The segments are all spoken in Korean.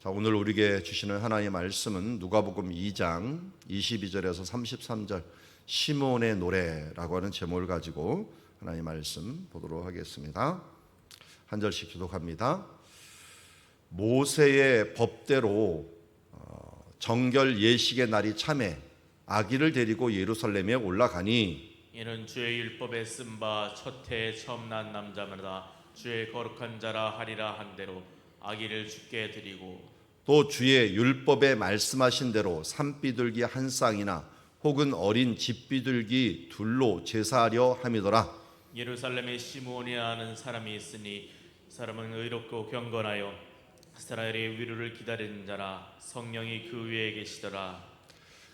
자, 오늘 우리에게 주시는 하나님의 말씀은 누가복음 2장 22절에서 33절 시므온의 노래라고 하는 제목을 가지고 하나님의 말씀 보도록 하겠습니다. 한 절씩 기독합니다. 모세의 법대로 정결 예식의 날이 참에 아기를 데리고 예루살렘에 올라가니 이는 주의 율법에 쓴 바 첫 해에 처음 난 남자마다 주의 거룩한 자라 하리라 한 대로 아기를 주께 드리고 또 주의 율법에 말씀하신 대로 산비둘기 한 쌍이나 혹은 어린 집비둘기 둘로 제사하려 함이더라. 예루살렘에 시므온이라 하는 사람이 있으니 사람은 의롭고 경건하여 이스라엘의 위로를 기다리는 자라. 성령이 그 위에 계시더라.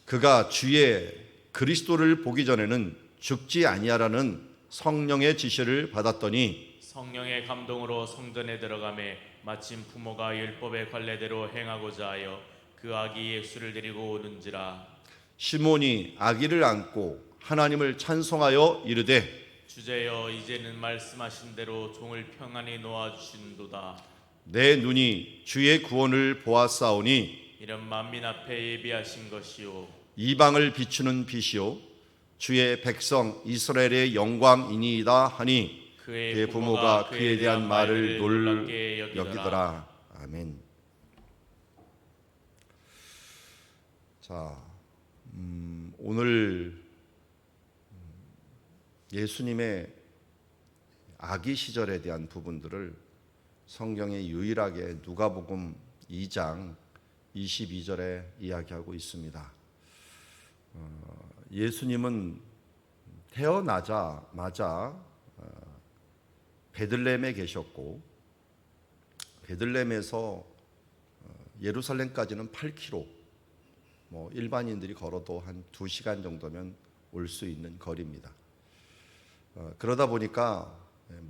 그가 주의 그리스도를 보기 전에는 죽지 아니하라는 성령의 지시를 받았더니 성령의 감동으로 성전에 들어가매 마침 부모가 율법의 관례대로 행하고자 하여 그 아기 예수를 데리고 오는지라. 시몬이 아기를 안고 하나님을 찬송하여 이르되 주제여 이제는 말씀하신 대로 종을 평안히 놓아주신도다. 내 눈이 주의 구원을 보았사오니 이런 만민 앞에 예비하신 것이요 이방을 비추는 빛이요 주의 백성 이스라엘의 영광이니이다 하니 그의 부모가 그에 대한 말을 놀랍게 여기더라. 아멘. 자, 오늘 예수님의 아기 시절에 대한 부분들을 성경에 유일하게 누가복음 2장 22절에 이야기하고 있습니다. 예수님은 태어나자마자 베들레헴에 계셨고 베들레헴에서 예루살렘까지는 8km, 일반인들이 걸어도 한 2시간 정도면 올 수 있는 거리입니다. 그러다 보니까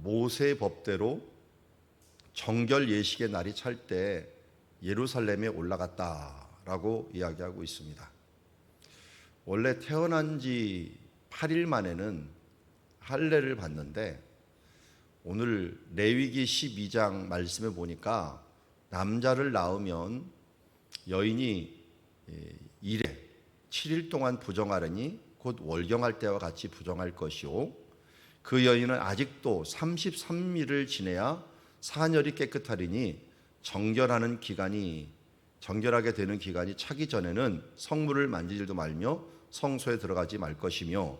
모세의 법대로 정결 예식의 날이 찰 때 예루살렘에 올라갔다라고 이야기하고 있습니다. 원래 태어난 지 8일 만에는 할례를 받는데 오늘 레위기 12장 말씀에 보니까 남자를 낳으면 여인이 7일 동안 부정하려니 곧 월경할 때와 같이 부정할 것이요 그 여인은 아직도 33일을 지내야 사녀리 깨끗하리니 정결하게 되는 기간이 차기 전에는 성물을 만지지도 말며 성소에 들어가지 말 것이며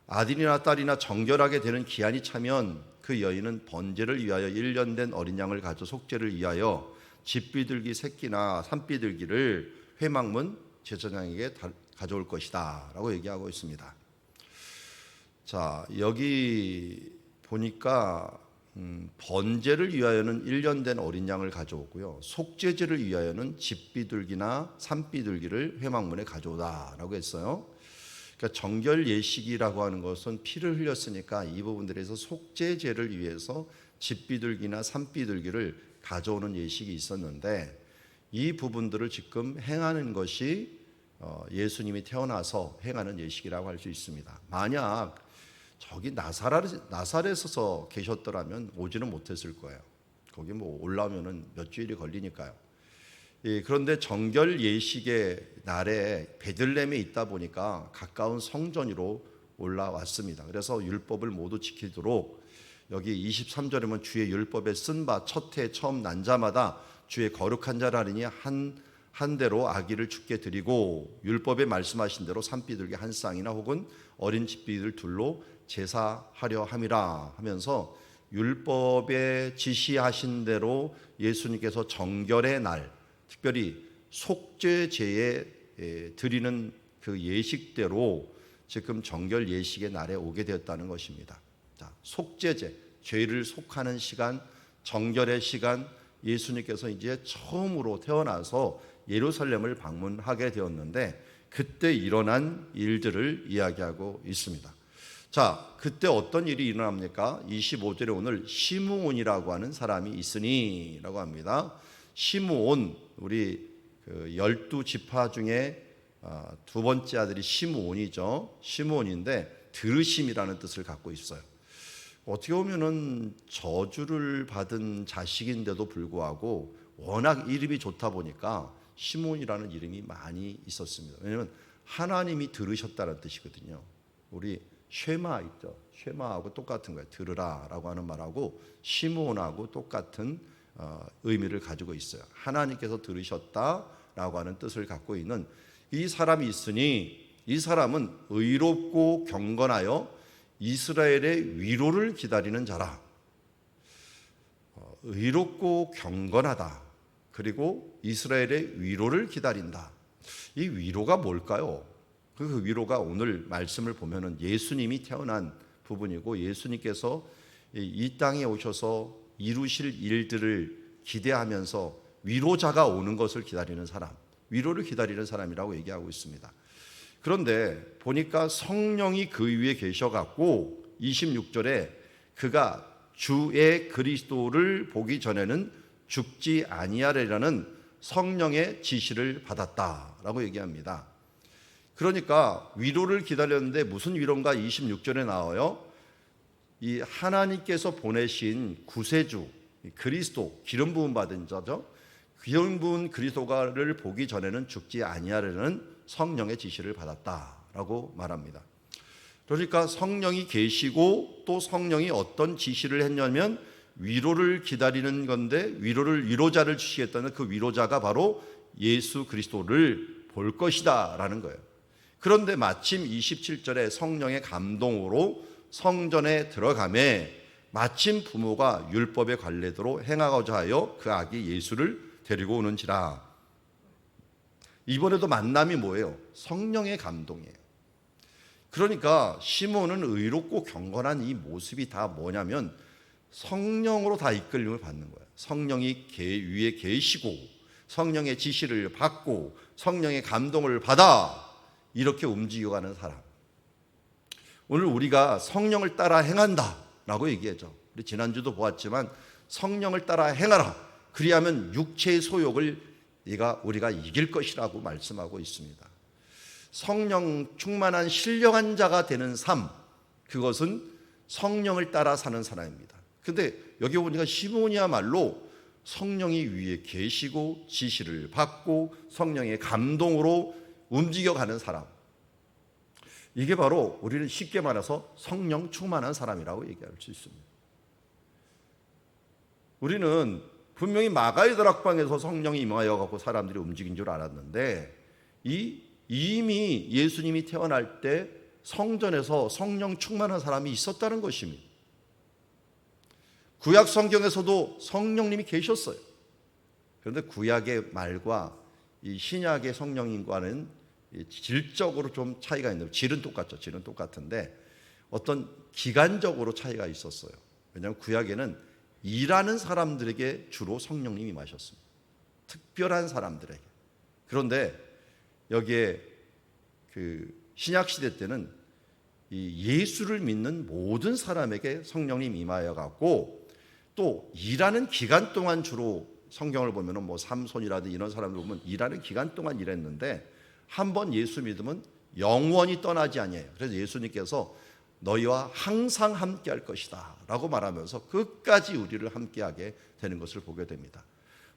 아들이나 딸이나 정결하게 되는 기한이 차면 그 여인은 번제를 위하여 1년 된 어린 양을 가져 속죄를 위하여 집비둘기 새끼나 산비둘기를 회막문 제사장에게 가져올 것이다 라고 얘기하고 있습니다. 자, 여기 보니까 번제를 위하여는 1년 된 어린 양을 가져오고요 속죄제를 위하여는 집비둘기나 산비둘기를 회막문에 가져오다라고 했어요. 그러니까 정결 예식이라고 하는 것은 피를 흘렸으니까 이 부분들에서 속죄제를 위해서 집비둘기나 산비둘기를 가져오는 예식이 있었는데 이 부분들을 지금 행하는 것이 예수님이 태어나서 행하는 예식이라고 할 수 있습니다. 만약 저기 나사렛에서 계셨더라면 오지는 못했을 거예요. 거기 올라오면은 몇 주일이 걸리니까요. 그런데 정결 예식의 날에 베들레헴에 있다 보니까 가까운 성전으로 올라왔습니다. 그래서 율법을 모두 지키도록 여기 23절에 보면 주의 율법에 쓴 바 첫 해 처음 난 자마다 주의 거룩한 자라니 한 대로 아기를 주께 드리고 율법에 말씀하신 대로 산비둘기 한 쌍이나 혹은 어린 집비들 둘로 제사하려 함이라 하면서 율법에 지시하신 대로 예수님께서 정결의 날, 특별히 속죄제에 드리는 그 예식대로 지금 정결 예식의 날에 오게 되었다는 것입니다. 자, 속죄제, 죄를 속하는 시간, 정결의 시간, 예수님께서 이제 처음으로 태어나서 예루살렘을 방문하게 되었는데 그때 일어난 일들을 이야기하고 있습니다. 자, 그때 어떤 일이 일어납니까? 25절에 오늘 시므온이라고 하는 사람이 있으니 라고 합니다. 시므온, 우리 12지파 중에 두 번째 아들이 시므온이죠. 시므온인데 들으심이라는 뜻을 갖고 있어요. 어떻게 보면은 저주를 받은 자식인데도 불구하고 워낙 이름이 좋다 보니까 시몬이라는 이름이 많이 있었습니다. 왜냐하면 하나님이 들으셨다는 뜻이거든요. 우리 쉐마 있죠. 쉐마하고 똑같은 거예요. 들으라라고 하는 말하고 시몬하고 똑같은 의미를 가지고 있어요. 하나님께서 들으셨다라고 하는 뜻을 갖고 있는 이 사람이 있으니 이 사람은 의롭고 경건하여 이스라엘의 위로를 기다리는 자라. 의롭고 경건하다. 그리고 이스라엘의 위로를 기다린다. 이 위로가 뭘까요? 그 위로가 오늘 말씀을 보면은 예수님이 태어난 부분이고 예수님께서 이 땅에 오셔서 이루실 일들을 기대하면서 위로자가 오는 것을 기다리는 사람, 위로를 기다리는 사람이라고 얘기하고 있습니다. 그런데 보니까 성령이 그 위에 계셔갖고 26절에 그가 주의 그리스도를 보기 전에는 죽지 아니하리라는 성령의 지시를 받았다라고 얘기합니다. 그러니까 위로를 기다렸는데 무슨 위로인가 26절에 나와요. 이 하나님께서 보내신 구세주 그리스도 기름 부음 받은 자죠. 기름 부은 그리스도를 보기 전에는 죽지 아니하려는 성령의 지시를 받았다라고 말합니다. 그러니까 성령이 계시고 또 성령이 어떤 지시를 했냐면 위로를 기다리는 건데 위로자를 주시겠다는 그 위로자가 바로 예수 그리스도를 볼 것이다 라는 거예요. 그런데 마침 27절에 성령의 감동으로 성전에 들어가매 마침 부모가 율법의 관례대로 행하고자 하여 그 아기 예수를 데리고 오는지라. 이번에도 만남이 뭐예요? 성령의 감동이에요. 그러니까 시몬은 의롭고 경건한 이 모습이 다 뭐냐면 성령으로 다 이끌림을 받는 거예요. 성령이 위에 계시고 성령의 지시를 받고 성령의 감동을 받아 이렇게 움직여가는 사람. 오늘 우리가 성령을 따라 행한다라고 얘기하죠. 우리 지난주도 보았지만 성령을 따라 행하라. 그리하면 육체의 소욕을 우리가 이길 것이라고 말씀하고 있습니다. 성령 충만한 신령한 자가 되는 삶, 그것은 성령을 따라 사는 사람입니다. 근데 여기 보니까 시몬이야말로 성령이 위에 계시고 지시를 받고 성령의 감동으로 움직여가는 사람. 이게 바로 우리는 쉽게 말해서 성령 충만한 사람이라고 얘기할 수 있습니다. 우리는 분명히 마가의 다락방에서 성령이 임하여 갖고 사람들이 움직인 줄 알았는데 이미 예수님이 태어날 때 성전에서 성령 충만한 사람이 있었다는 것입니다. 구약 성경에서도 성령님이 계셨어요. 그런데 구약의 말과 이 신약의 성령님과는 질적으로 좀 차이가 있는데 질은 똑같죠. 질은 똑같은데 어떤 기간적으로 차이가 있었어요. 왜냐하면 구약에는 일하는 사람들에게 주로 성령님이 임하셨습니다. 특별한 사람들에게. 그런데 여기에 그 신약 시대 때는 이 예수를 믿는 모든 사람에게 성령님 임하여 갖고 또 일하는 기간 동안 주로 성경을 보면은 뭐 삼손이라든지 이런 사람들 보면 일하는 기간 동안 일했는데 한번 예수 믿으면 영원히 떠나지 아니에요. 그래서 예수님께서 너희와 항상 함께할 것이다 라고 말하면서 끝까지 우리를 함께하게 되는 것을 보게 됩니다.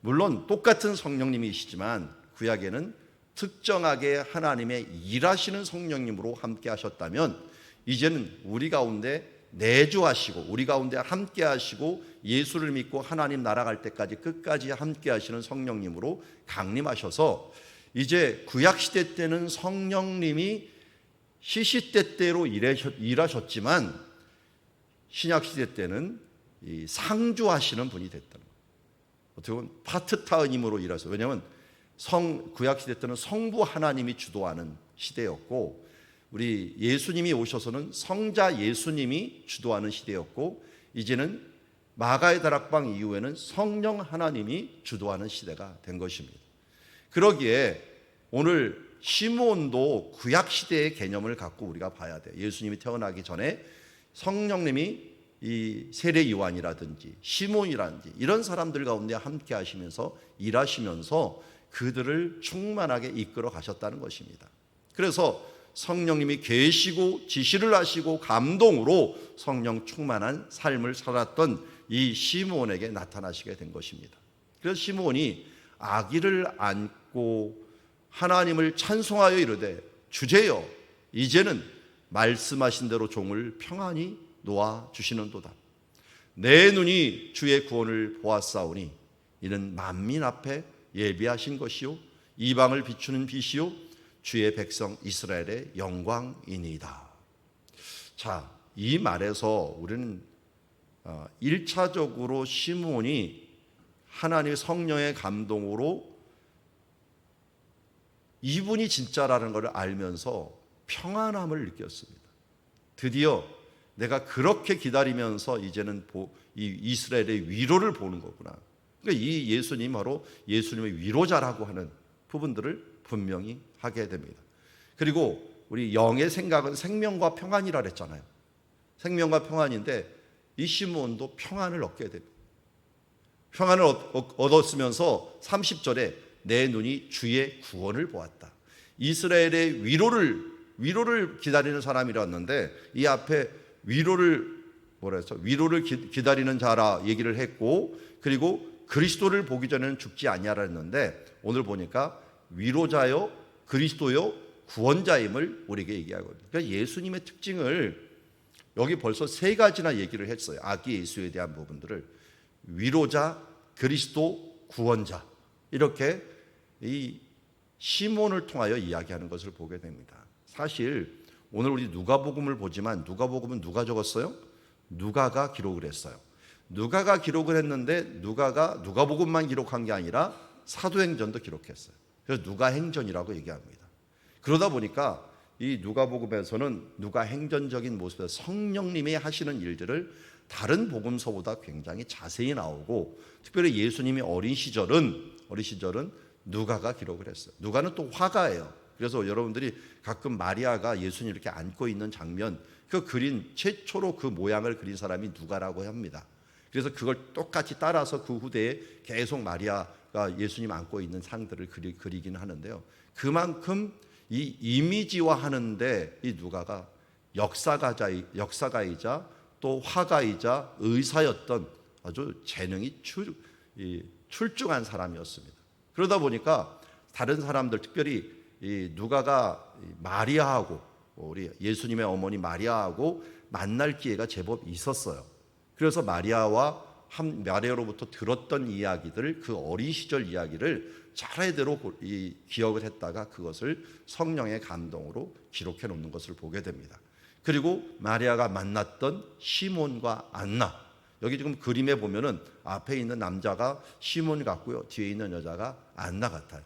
물론 똑같은 성령님이시지만 구약에는 특정하게 하나님의 일하시는 성령님으로 함께 하셨다면 이제는 우리 가운데 내주하시고 우리 가운데 함께 하시고 예수를 믿고 하나님 나라 갈 때까지 끝까지 함께 하시는 성령님으로 강림하셔서 이제 구약시대 때는 성령님이 시시때때로 일하셨지만 신약시대 때는 상주하시는 분이 됐다는 거예요. 어떻게 보면 파트타임으로 일하셔서. 왜냐하면 구약시대 때는 성부 하나님이 주도하는 시대였고 우리 예수님이 오셔서는 성자 예수님이 주도하는 시대였고 이제는 마가의 다락방 이후에는 성령 하나님이 주도하는 시대가 된 것입니다. 그러기에 오늘 시몬도 구약시대의 개념을 갖고 우리가 봐야 돼요. 예수님이 태어나기 전에 성령님이 이 세례 요한이라든지 시몬이라든지 이런 사람들 가운데 함께 하시면서 일하시면서 그들을 충만하게 이끌어 가셨다는 것입니다. 그래서 성령님이 계시고 지시를 하시고 감동으로 성령 충만한 삶을 살았던 이 시몬에게 나타나시게 된 것입니다. 그래서 시므온이 아기를 안고 하나님을 찬송하여 이르되 주제여 이제는 말씀하신 대로 종을 평안히 놓아 주시는도다. 내 눈이 주의 구원을 보았사오니 이는 만민 앞에 예비하신 것이요 이방을 비추는 빛이요 주의 백성 이스라엘의 영광이니이다. 자, 이 말에서 우리는 1차적으로 시므온이 하나님의 성령의 감동으로 이분이 진짜라는 것을 알면서 평안함을 느꼈습니다. 드디어 내가 그렇게 기다리면서 이제는 이 이스라엘의 위로를 보는 거구나. 그러니까 이 예수님 바로 예수님의 위로자라고 하는 부분들을 분명히 하게 됩니다. 그리고 우리 영의 생각은 생명과 평안이라 그랬잖아요. 생명과 평안인데 이 시므온도 평안을 얻게 됩니다. 평안을 얻었으면서 30절에 내 눈이 주의 구원을 보았다. 이스라엘의 위로를 기다리는 사람이라는데 이 앞에 위로를 기다리는 자라 얘기를 했고, 그리고 그리스도를 보기 전에는 죽지 아니하라 했는데 오늘 보니까 위로자요 그리스도요 구원자임을 우리에게 얘기하고 있습니다. 그러니까 예수님의 특징을 여기 벌써 세 가지나 얘기를 했어요. 아기 예수에 대한 부분들을 위로자, 그리스도, 구원자 이렇게 이 시몬을 통하여 이야기하는 것을 보게 됩니다. 사실 오늘 우리 누가복음을 보지만 누가복음은 누가 적었어요? 누가가 기록을 했어요. 누가가 기록을 했는데 누가복음만 기록한 게 아니라 사도행전도 기록했어요. 그래서 누가행전이라고 얘기합니다. 그러다 보니까 이 누가복음에서는 누가행전적인 모습에서 성령님이 하시는 일들을 다른 복음서보다 굉장히 자세히 나오고, 특별히 예수님이 어린 시절은 누가가 기록을 했어요. 누가는 또 화가예요. 그래서 여러분들이 가끔 마리아가 예수님 이렇게 안고 있는 장면, 그 그린 최초로 그 모양을 그린 사람이 누가라고 합니다. 그래서 그걸 똑같이 따라서 그 후대에 계속 마리아가 예수님 안고 있는 상들을 그리긴 하는데요. 그만큼 이 이미지화 하는데 이 누가가 역사가이자 또 화가이자 의사였던 아주 재능이 출중한 사람이었습니다. 그러다 보니까 다른 사람들, 특별히 이 누가가 마리아하고 우리 예수님의 어머니 마리아하고 만날 기회가 제법 있었어요. 그래서 마리아로부터 들었던 이야기들, 그 어린 시절 이야기를 차례대로 기억을 했다가 그것을 성령의 감동으로 기록해 놓는 것을 보게 됩니다. 그리고 마리아가 만났던 시몬과 안나, 여기 지금 그림에 보면은 앞에 있는 남자가 시몬 같고요, 뒤에 있는 여자가 안나 같아요.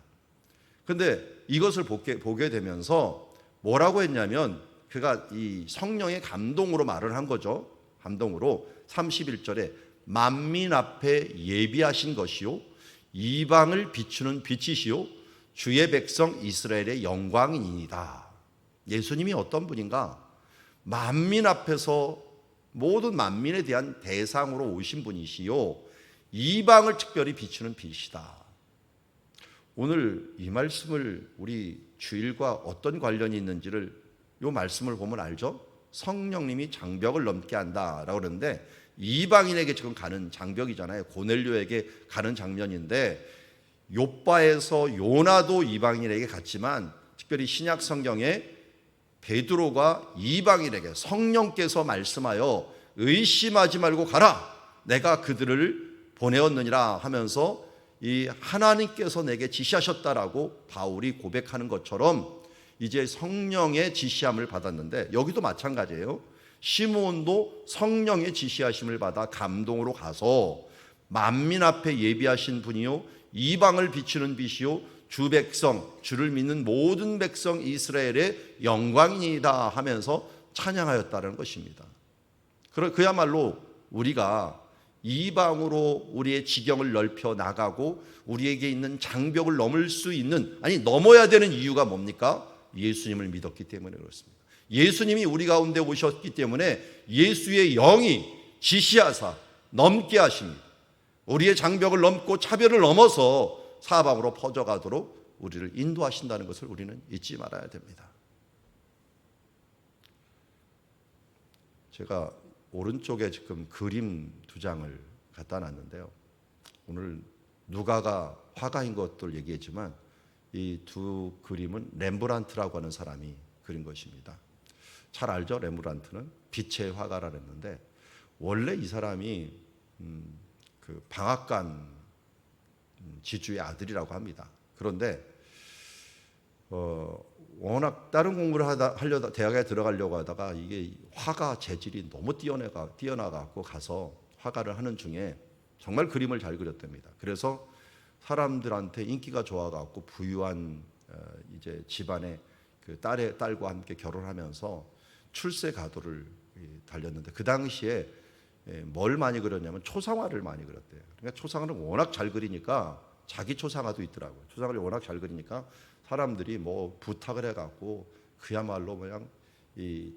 근데 이것을 보게 되면서 뭐라고 했냐면 그가 이 성령의 감동으로 말을 한 거죠. 감동으로 31절에 만민 앞에 예비하신 것이요 이방을 비추는 빛이시요 주의 백성 이스라엘의 영광이니이다. 예수님이 어떤 분인가? 만민 앞에서 모든 만민에 대한 대상으로 오신 분이시요 이방을 특별히 비추는 빛이다. 오늘 이 말씀을 우리 주일과 어떤 관련이 있는지를 이 말씀을 보면 알죠? 성령님이 장벽을 넘게 한다라고 그러는데 이방인에게 지금 가는 장벽이잖아요. 고넬료에게 가는 장면인데 욥바에서 요나도 이방인에게 갔지만 특별히 신약 성경에 베드로가 이방인에게 성령께서 말씀하여 의심하지 말고 가라, 내가 그들을 보내었느니라 하면서 이 하나님께서 내게 지시하셨다라고 바울이 고백하는 것처럼 이제 성령의 지시함을 받았는데 여기도 마찬가지예요. 시므온도 성령의 지시하심을 받아 감동으로 가서 만민 앞에 예비하신 분이요 이방을 비추는 빛이요 주 백성, 주를 믿는 모든 백성 이스라엘의 영광이다 하면서 찬양하였다는 것입니다. 그야말로 우리가 이방으로 우리의 지경을 넓혀 나가고 우리에게 있는 장벽을 넘을 수 있는, 넘어야 되는 이유가 뭡니까? 예수님을 믿었기 때문에 그렇습니다. 예수님이 우리 가운데 오셨기 때문에 예수의 영이 지시하사 넘게 하십니다. 우리의 장벽을 넘고 차별을 넘어서 사방으로 퍼져가도록 우리를 인도하신다는 것을 우리는 잊지 말아야 됩니다. 제가 오른쪽에 지금 그림 2장을 갖다 놨는데요. 오늘 누가가 화가인 것들 얘기했지만 이 두 그림은 렘브란트라고 하는 사람이 그린 것입니다. 잘 알죠? 렘브란트는 빛의 화가라 그랬는데 원래 이 사람이 그 방앗간 지주의 아들이라고 합니다. 그런데 워낙 다른 공부를 하려다 대학에 들어가려고 하다가 이게 화가 재질이 너무 뛰어나갖고 가서 화가를 하는 중에 정말 그림을 잘 그렸답니다. 그래서 사람들한테 인기가 좋아갖고 부유한 이제 집안의 그 딸과 함께 결혼하면서 출세 가도를 달렸는데 그 당시에 뭘 많이 그렸냐면 초상화를 많이 그렸대요. 그러니까 초상화를 워낙 잘 그리니까 자기 초상화도 있더라고요. 초상화를 워낙 잘 그리니까 사람들이 뭐 부탁을 해갖고 그야말로 그냥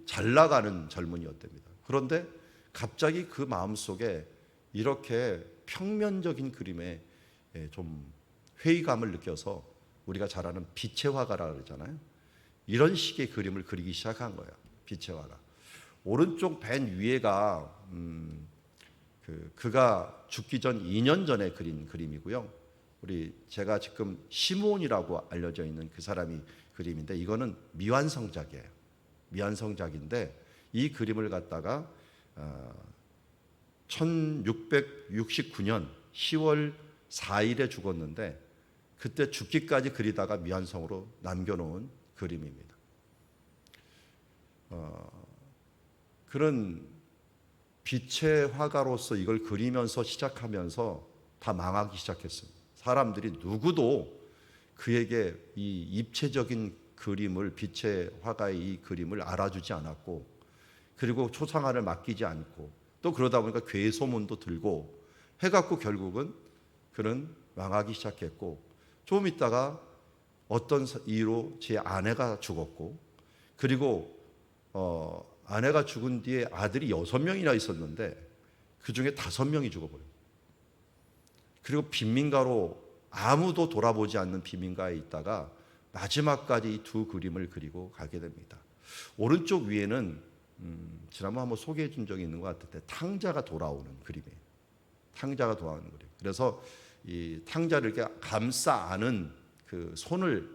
잘 나가는 젊은이였답니다. 그런데 갑자기 그 마음속에 이렇게 평면적인 그림에 좀 회의감을 느껴서 우리가 잘 아는 빛의 화가라 그러잖아요. 이런 식의 그림을 그리기 시작한 거예요. 빛의 화가. 오른쪽 맨 위에가 그가 죽기 전 2년 전에 그린 그림이고요. 제가 지금 시몬이라고 알려져 있는 그 사람이 그림인데 이거는 미완성작이에요. 미완성작인데 이 그림을 갖다가 1669년 10월 4일에 죽었는데 그때 죽기까지 그리다가 미완성으로 남겨놓은 그림입니다. 그런 빛의 화가로서 이걸 그리면서 시작하면서 다 망하기 시작했습니다. 사람들이 누구도 그에게 이 입체적인 그림을 빛의 화가의 이 그림을 알아주지 않았고 그리고 초상화를 맡기지 않고 또 그러다 보니까 괴소문도 들고 해갖고 결국은 그는 망하기 시작했고 좀 있다가 어떤 이유로 제 아내가 죽었고 그리고 아내가 죽은 뒤에 아들이 6명이나 있었는데 그중에 5명이 죽어버려요. 그리고 빈민가로 아무도 돌아보지 않는 빈민가에 있다가 마지막까지 이 두 그림을 그리고 가게 됩니다. 오른쪽 위에는 지난번 한번 소개해 준 적이 있는 것 같은데 탕자가 돌아오는 그림이에요. 탕자가 돌아오는 그림. 그래서 이 탕자를 이렇게 감싸 안은 그 손을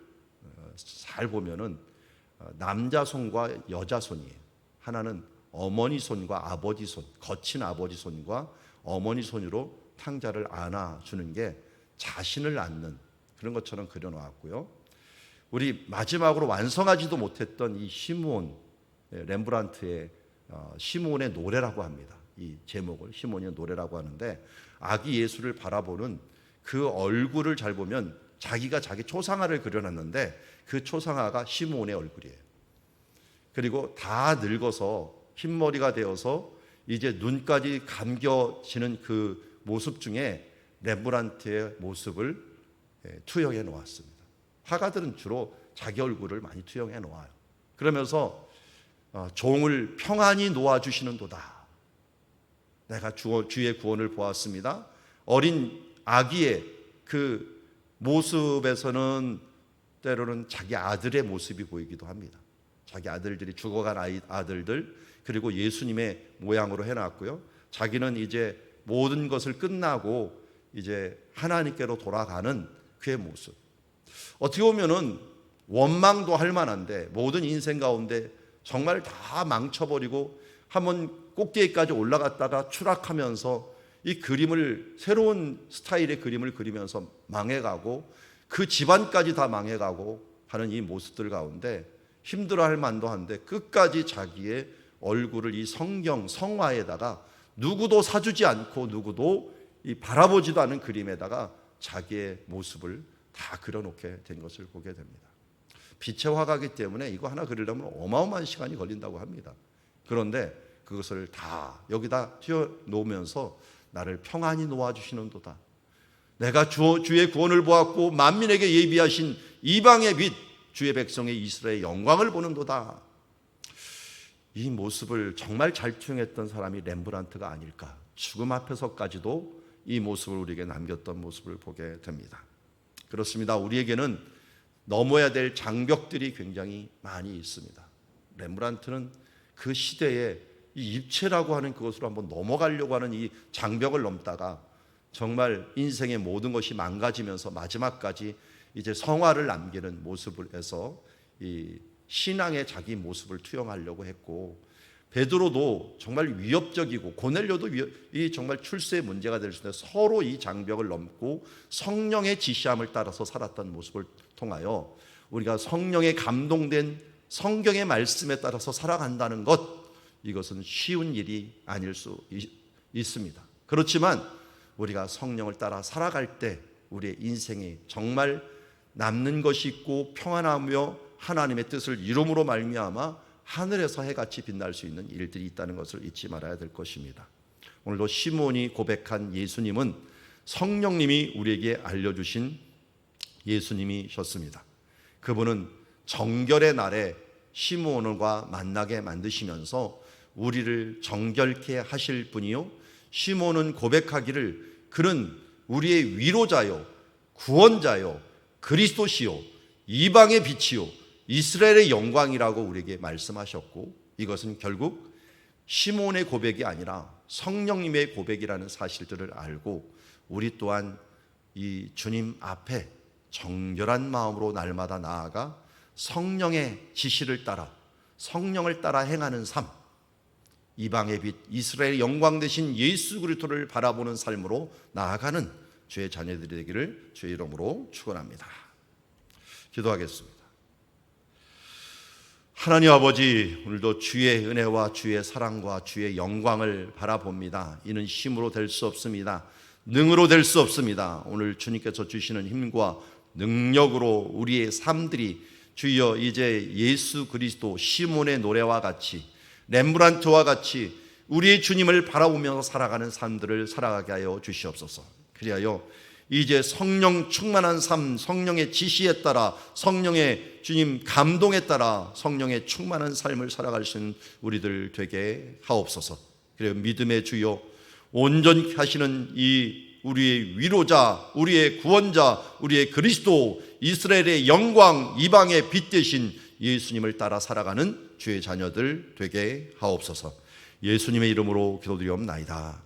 잘 보면은 남자 손과 여자 손이에요. 하나는 어머니 손과 아버지 손, 거친 아버지 손과 어머니 손으로 탕자를 안아주는 게 자신을 안는 그런 것처럼 그려놓았고요. 우리 마지막으로 완성하지도 못했던 이 시므온, 렘브란트의 시므온의 노래라고 합니다. 이 제목을 시므온의 노래라고 하는데 아기 예수를 바라보는 그 얼굴을 잘 보면 자기가 자기 초상화를 그려놨는데 그 초상화가 시므온의 얼굴이에요. 그리고 다 늙어서 흰머리가 되어서 이제 눈까지 감겨지는 그 모습 중에 렘브란트의 모습을 투영해 놓았습니다. 화가들은 주로 자기 얼굴을 많이 투영해 놓아요. 그러면서 종을 평안히 놓아주시는도다. 내가 주의 구원을 보았습니다. 어린 아기의 그 모습에서는 때로는 자기 아들의 모습이 보이기도 합니다. 자기 아들들이 죽어간 아들들 그리고 예수님의 모양으로 해놨고요. 자기는 이제 모든 것을 끝나고 이제 하나님께로 돌아가는 그의 모습. 어떻게 보면은 원망도 할 만한데 모든 인생 가운데 정말 다 망쳐버리고 한번 꼭대기까지 올라갔다가 추락하면서 이 그림을 새로운 스타일의 그림을 그리면서 망해가고 그 집안까지 다 망해가고 하는 이 모습들 가운데 힘들어할 만도 한데 끝까지 자기의 얼굴을 이 성화에다가 누구도 사주지 않고 누구도 이 바라보지도 않은 그림에다가 자기의 모습을 다 그려놓게 된 것을 보게 됩니다. 빛의 화가이기 때문에 이거 하나 그리려면 어마어마한 시간이 걸린다고 합니다. 그런데 그것을 다 여기다 튀어놓으면서 나를 평안히 놓아주시는도다. 내가 주의 구원을 보았고 만민에게 예비하신 이방의 빛 주의 백성의 이스라엘의 영광을 보는도다. 이 모습을 정말 잘 투영했던 사람이 렘브란트가 아닐까. 죽음 앞에서까지도 이 모습을 우리에게 남겼던 모습을 보게 됩니다. 그렇습니다. 우리에게는 넘어야 될 장벽들이 굉장히 많이 있습니다. 렘브란트는 그 시대에 이 입체라고 하는 그것으로 한번 넘어가려고 하는 이 장벽을 넘다가 정말 인생의 모든 것이 망가지면서 마지막까지 이제 성화를 남기는 모습을 해서 이 신앙의 자기 모습을 투영하려고 했고, 베드로도 정말 위협적이고 고넬료도 이 정말 출세의 문제가 될 수 있는데 서로 이 장벽을 넘고 성령의 지시함을 따라서 살았던 모습을 통하여 우리가 성령에 감동된 성경의 말씀에 따라서 살아간다는 것, 이것은 쉬운 일이 아닐 수 있습니다. 그렇지만 우리가 성령을 따라 살아갈 때 우리의 인생이 정말 남는 것이 있고 평안하며 하나님의 뜻을 이룸으로 말미암아 하늘에서 해같이 빛날 수 있는 일들이 있다는 것을 잊지 말아야 될 것입니다. 오늘도 시몬이 고백한 예수님은 성령님이 우리에게 알려주신 예수님이셨습니다. 그분은 정결의 날에 시몬과 만나게 만드시면서 우리를 정결케 하실 분이요, 시몬은 고백하기를 그는 우리의 위로자요, 구원자요, 그리스도시요, 이방의 빛이요, 이스라엘의 영광이라고 우리에게 말씀하셨고, 이것은 결국 시몬의 고백이 아니라 성령님의 고백이라는 사실들을 알고 우리 또한 이 주님 앞에 정결한 마음으로 날마다 나아가 성령의 지시를 따라 성령을 따라 행하는 삶, 이방의 빛, 이스라엘의 영광 되신 예수 그리스도를 바라보는 삶으로 나아가는 주의 자녀들이 되기를 주의 이름으로 축원합니다. 기도하겠습니다. 하나님 아버지, 오늘도 주의 은혜와 주의 사랑과 주의 영광을 바라봅니다. 이는 힘으로 될 수 없습니다. 능으로 될 수 없습니다. 오늘 주님께서 주시는 힘과 능력으로 우리의 삶들이 주여 이제 예수 그리스도 시몬의 노래와 같이 렘브란트와 같이 우리의 주님을 바라보면서 살아가는 삶들을 살아가게 하여 주시옵소서. 그리하여 이제 성령 충만한 삶, 성령의 지시에 따라 성령의 주님 감동에 따라 성령의 충만한 삶을 살아갈 수 있는 우리들 되게 하옵소서. 그리고 믿음의 주여, 온전히 하시는 이 우리의 위로자, 우리의 구원자, 우리의 그리스도, 이스라엘의 영광, 이방의 빛 되신 예수님을 따라 살아가는 주의 자녀들 되게 하옵소서. 예수님의 이름으로 기도드리옵나이다.